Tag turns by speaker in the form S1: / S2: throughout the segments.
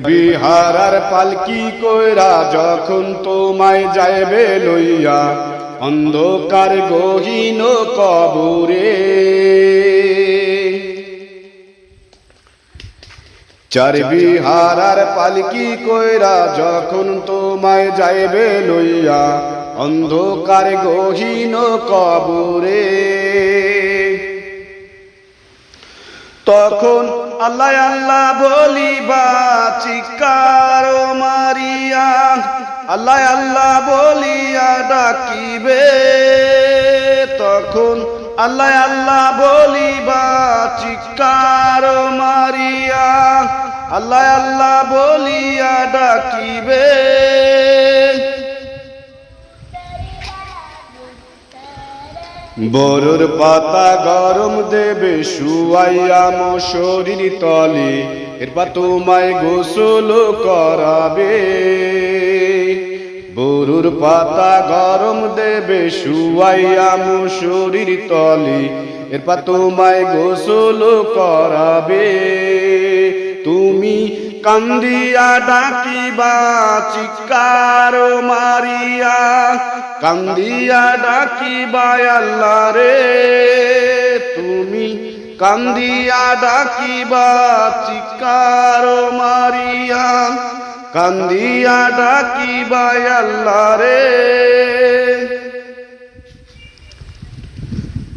S1: বিহারার পালকি কইরা যখন তোমায় যাইবে লইয়া অন্ধকার গহীন কবরে, চার বিহারার পালকি কইরা যখন তোমায় যাইবে লইয়া অন্ধকার গহীন কবরে, তখন আল্লাহ আল্লাহ বলিবা চিৎকার মারিয়া, আল্লাহ আল্লাহ বলিয়া ডাকিবে, তখন আল্লাহ আল্লাহ বলিবা চিৎকার মারিয়া, আল্লাহ আল্লাহ বলিয়া ডাকিবে। বরুর পাতা গরম দেবে শুয়াইয়া শরীর তলে, এরপর তোমায় গোসল করাবে। বরুর পাতা গরম দেবে শুয়াইয়া শরীর তলে, এরপর তোমায় গোসল করাবে। তুমি কান্দিয়া ডাকিবা চিৎকার মারিয়া, কান্দিয়া ডাকিবা আল্লাহ রে, তুমি কান্দিয়া ডাকিবা চিৎকার মারিয়া, কান্দিয়া ডাকিবা আল্লাহ রে।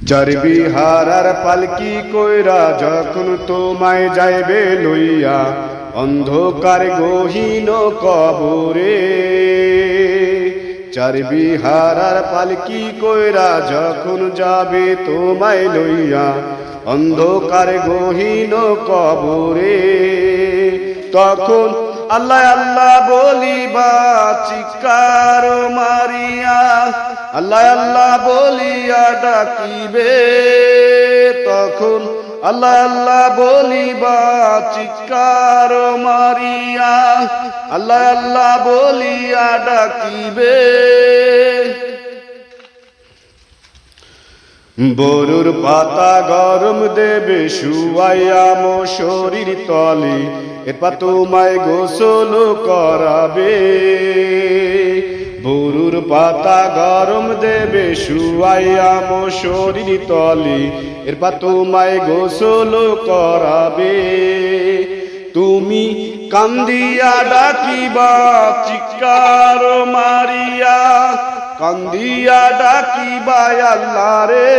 S1: চার বিহারার পালকি কইরা যখন তোমায় যাইবে লইয়া অন্ধকার গহীন কবরে, চার বিহারার পালকি কইরা যখন যাবে তোমায় লইয়া অন্ধকার গহীন কবরে, তখন আল্লাহ আল্লাহ বলিবা চিৎকার মারিয়া, আল্লাহ আল্লাহ বলিয়া ডাকিবে, তখন আল্লাহ আল্লাহ বলিবা চিৎকার মারিয়া, আল্লাহ আল্লাহ বলিয়া ডাকিবে। বরুর পাতা গরম দেবে শুয়াইয়া শরীর তলে, এরপর তোমায় গোসল করাবে। বরুর পাতা গরম দেবে শুয়াইয়া শরীর তলে, এরপর তোমায় গোসল করাবে। তুমি কান্দিয়া ডাকিবা চিৎকার মারিয়া, কান্দিয়া ডাকিবা আল্লাহ রে,